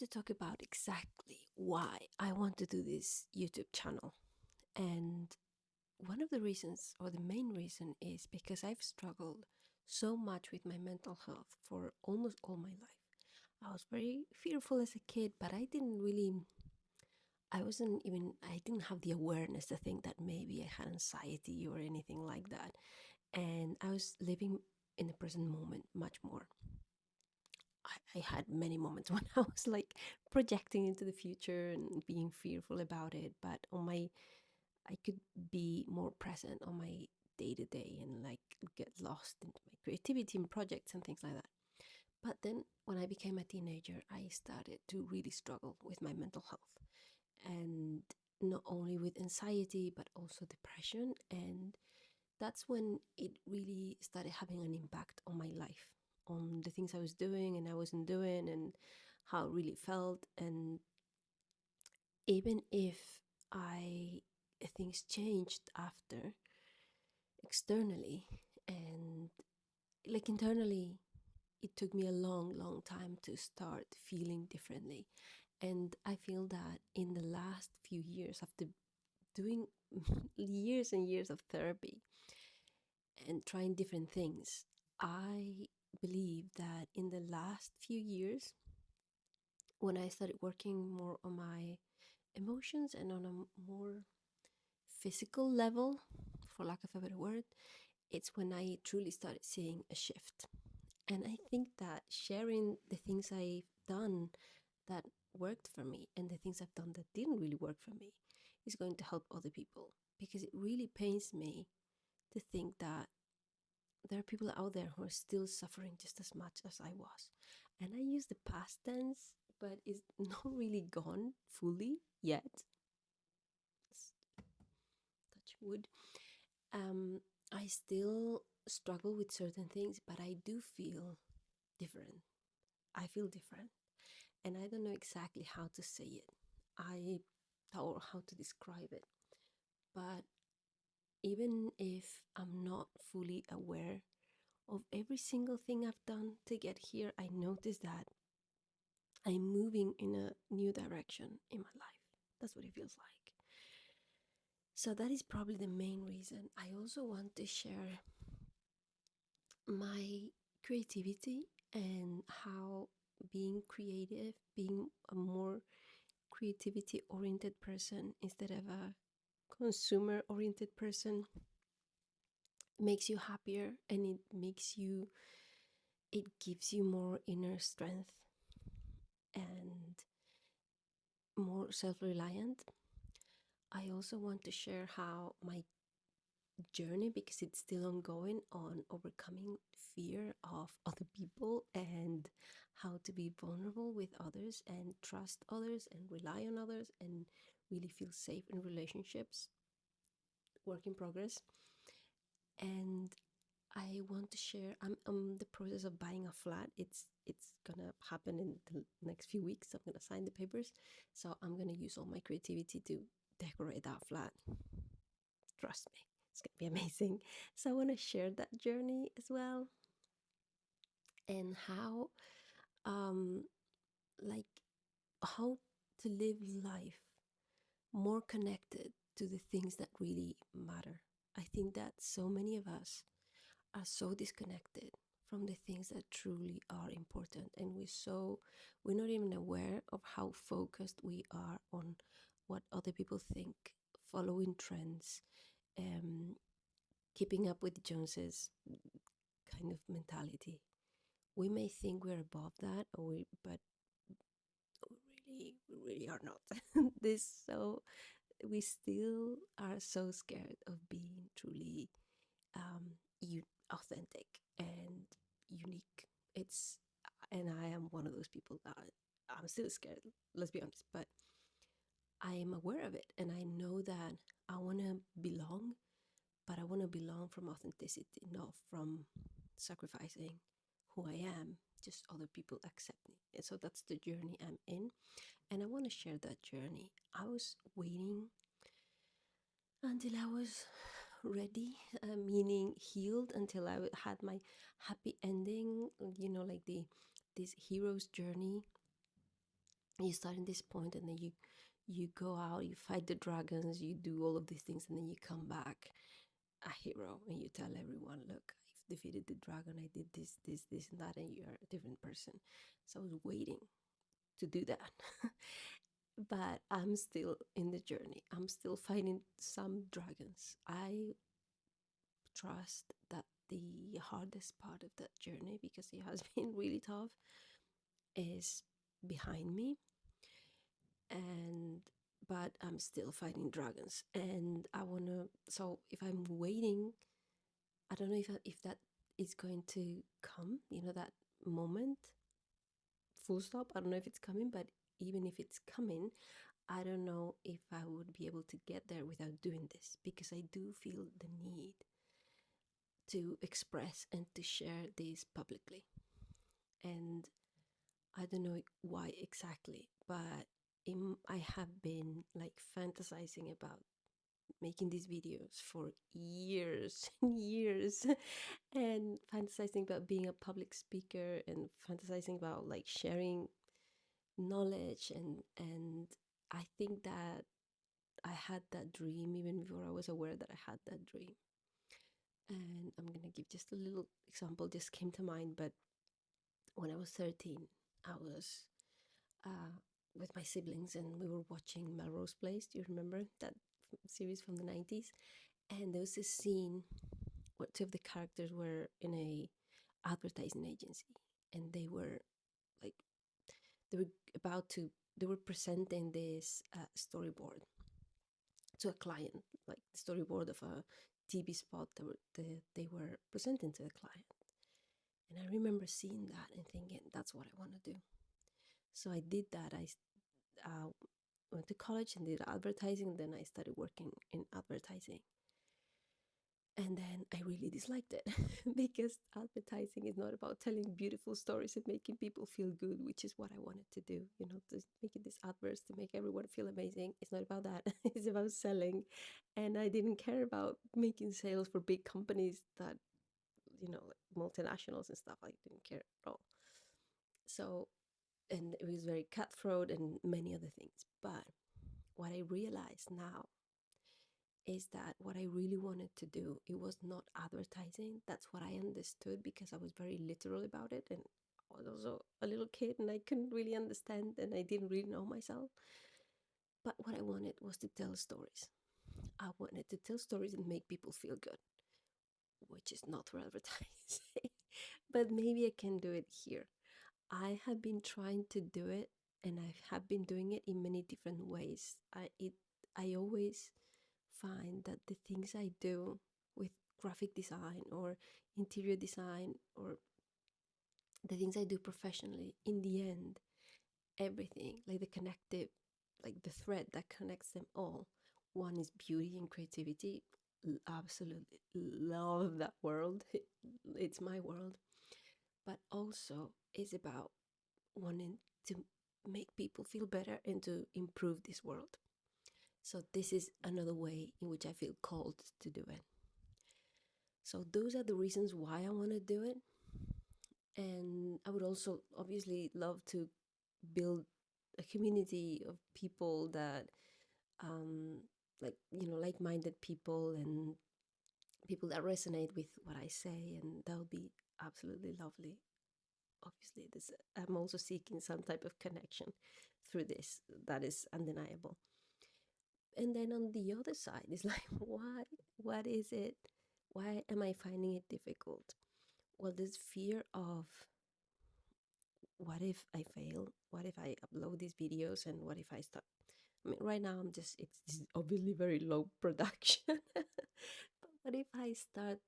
to talk about exactly why I want to do this YouTube channel. And one of the reasons, or the main reason, is because I've struggled so much with my mental health for almost all my life. I was very fearful as a kid, but I didn't have the awareness to think that maybe I had anxiety or anything like that. And I was living in the present moment much more. I had many moments when I was like projecting into the future and being fearful about it, but I could be more present on my day to day and like get lost into my creativity and projects and things like that. But then when I became a teenager, I started to really struggle with my mental health, and not only with anxiety, but also depression. And that's when it really started having an impact on my life, on the things I was doing and I wasn't doing, and how it really felt. And even if I things changed after externally, and like internally, it took me a long time to start feeling differently. And I feel that in the last few years, after doing years and years of therapy and trying different things, I believe that in the last few years, when I started working more on my emotions and on a more physical level, for lack of a better word, it's when I truly started seeing a shift. And I think that sharing the things I've done that worked for me and the things I've done that didn't really work for me is going to help other people, because it really pains me to think that there are people out there who are still suffering just as much as I was. And I use the past tense, but it's not really gone fully yet. Let's touch wood. I still struggle with certain things, but I do feel different. I feel different. And I don't know exactly how to say it. Or how to describe it. But even if I'm not fully aware of every single thing I've done to get here, I notice that I'm moving in a new direction in my life. That's what it feels like. So that is probably the main reason. I also want to share my creativity and how being creative, being a more creativity oriented person instead of a consumer oriented person, makes you happier, and it gives you more inner strength and more self-reliant. I also want to share how my journey, because it's still ongoing, on overcoming fear of other people and how to be vulnerable with others and trust others and rely on others and really feel safe in relationships, work in progress. And I want to share. I'm the process of buying a flat. It's gonna happen in the next few weeks. I'm gonna sign the papers, so I'm gonna use all my creativity to decorate that flat. Trust me, it's gonna be amazing. So I want to share that journey as well, and how, um, like how to live life more connected to the things that really matter. I think that so many of us are so disconnected from the things that truly are important, and we're not even aware of how focused we are on what other people think, following trends, um, keeping up with the Joneses kind of mentality. We may think we're above that, but we really are not. this so We still are so scared of being truly authentic and unique. It's and I am one of those people that I'm still scared. Let's be honest, but I am aware of it, and I know that I want to belong, but I want to belong from authenticity, not from sacrificing who I am. Just other people accept me, and so that's the journey I'm in, and I want to share that journey. I was waiting until I was ready, meaning healed, until I had my happy ending, like this hero's journey. you start in this point, and then you go out, you fight the dragons, you do all of these things, and then you come back a hero, and you tell everyone, look, I've defeated the dragon, I did this and that, and you're a different person. So I was waiting to do that. But I'm still in the journey, I'm still fighting some dragons. I trust that the hardest part of that journey, because it has been really tough, is behind me. And but I'm still fighting dragons, and I want to, so if I'm waiting, I don't know if that is going to come, that moment, full stop. I don't know if it's coming, but even if it's coming, I don't know if I would be able to get there without doing this, because I do feel the need to express and to share this publicly. And I don't know why exactly, but I have been like fantasizing about making these videos for years and years, and fantasizing about being a public speaker, and fantasizing about like sharing knowledge, and I think that I had that dream even before I was aware that I had that dream. And I'm gonna give just a little example, just came to mind. But when I was 13, I was uh, with my siblings, and we were watching Melrose Place. Do you remember that series from the 90s? And there was this scene where two of the characters were in a advertising agency, and they were like, they were about to, they were presenting this storyboard to a client, like the storyboard of a TV spot they were presenting to the client. And I remember seeing that and thinking, that's what I want to do. So I did that. I went to college and did advertising. Then I started working in advertising. And then I really disliked it because advertising is not about telling beautiful stories and making people feel good, which is what I wanted to do. To making these adverts to make everyone feel amazing. It's not about that. It's about selling. And I didn't care about making sales for big companies that, like multinationals and stuff. I didn't care at all. So, and it was very cutthroat and many other things. But what I realize now is that what I really wanted to do, it was not advertising. That's what I understood, because I was very literal about it, and I was also a little kid and I couldn't really understand, and I didn't really know myself. But what I wanted was to tell stories. I wanted to tell stories and make people feel good, which is not for advertising. But maybe I can do it here. I have been trying to do it, and I have been doing it in many different ways. I always find that the things I do with graphic design or interior design, or the things I do professionally, in the end, everything, like the connective, like the thread that connects them all, one is beauty and creativity. Absolutely love that world. It's my world. But also it's about wanting to make people feel better and to improve this world. So this is another way in which I feel called to do it. So those are the reasons why I want to do it. And I would also obviously love to build a community of people that like, like-minded people, and people that resonate with what I say, and that would be absolutely lovely. Obviously, I'm also seeking some type of connection through this. That is undeniable. And then on the other side is like, what is it? Why am I finding it difficult? Well, this fear of, what if I fail? What if I upload these videos, and what if I start? I mean, right now it's obviously very low production. But what if I start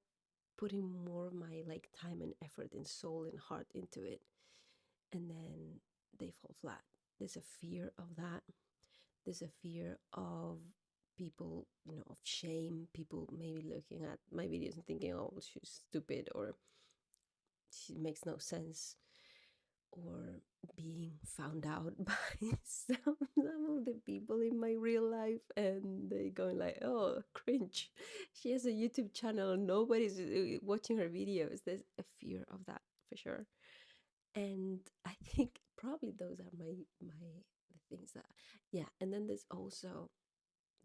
putting more of my like time and effort and soul and heart into it, and then they fall flat? There's a fear of that. There's a fear of people, of shame, people maybe looking at my videos and thinking, oh, she's stupid, or she makes no sense, or being found out by some of the people in my real life, and they going like, oh, cringe, she has a YouTube channel and nobody's watching her videos. There's a fear of that for sure. And I think probably those are my the things that, yeah. And then there's also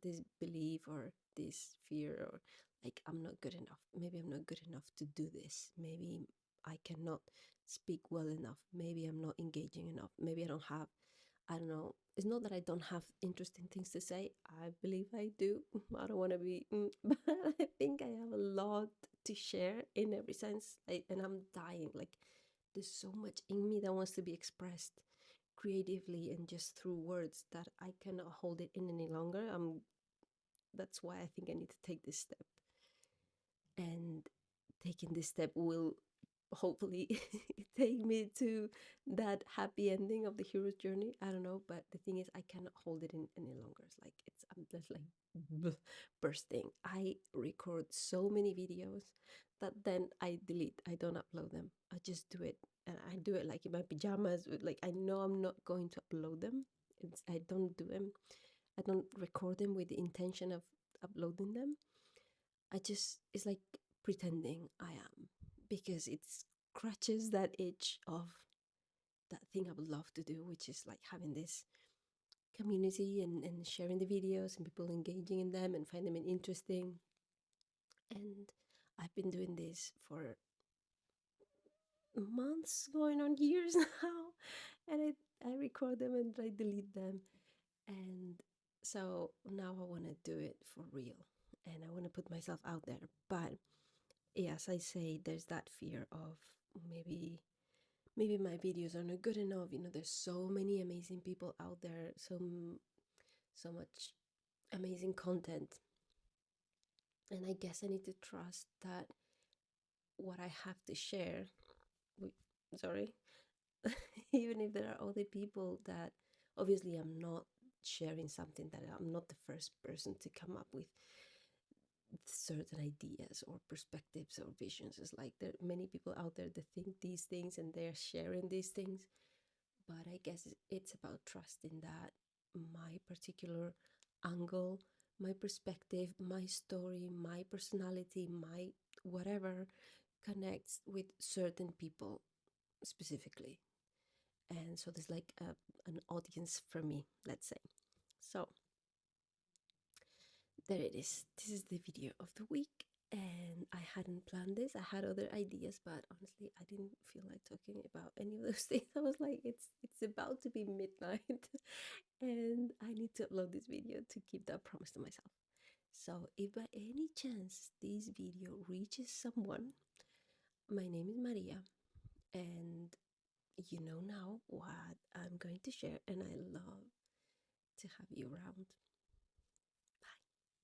this belief or this fear, or like, I'm not good enough, maybe I'm not good enough to do this, maybe I cannot speak well enough, maybe I'm not engaging enough, maybe I don't have, I don't know. It's not that I don't have interesting things to say. I believe I do. I don't want to be, but I think I have a lot to share in every sense. And I'm dying. Like, there's so much in me that wants to be expressed creatively and just through words that I cannot hold it in any longer. That's why I think I need to take this step. And taking this step will hopefully take me to that happy ending of the hero's journey. I don't know, but the thing is, I cannot hold it in any longer. It's like, I'm just like bursting. I record so many videos that then I delete. I don't upload them. I just do it, and I do it like in my pajamas. Like, I know I'm not going to upload them. I don't do them. I don't record them with the intention of uploading them. I just, it's like pretending I am, because it scratches that itch of that thing I would love to do, which is like having this community and sharing the videos and people engaging in them and find them interesting. And I've been doing this for months, going on years now. And I record them and I delete them. And so now I want to do it for real. And I want to put myself out there. But yes, I say there's that fear of maybe my videos are not good enough. There's so many amazing people out there, so much amazing content. And I guess I need to trust that what I have to share, sorry, even if there are other people that, obviously, I'm not sharing something that I'm not the first person to come up with certain ideas or perspectives or visions. It's like there are many people out there that think these things and they're sharing these things. But I guess it's about trusting that my particular angle, my perspective, my story, my personality, my whatever connects with certain people specifically. And so there's like an audience for me, let's say. So there it is. This is the video of the week. And I hadn't planned this. I had other ideas, but honestly, I didn't feel like talking about any of those things. I was like, it's about to be midnight, and I need to upload this video to keep that promise to myself. So if by any chance this video reaches someone, my name is Maria, and you know now what I'm going to share, and I love to have you around.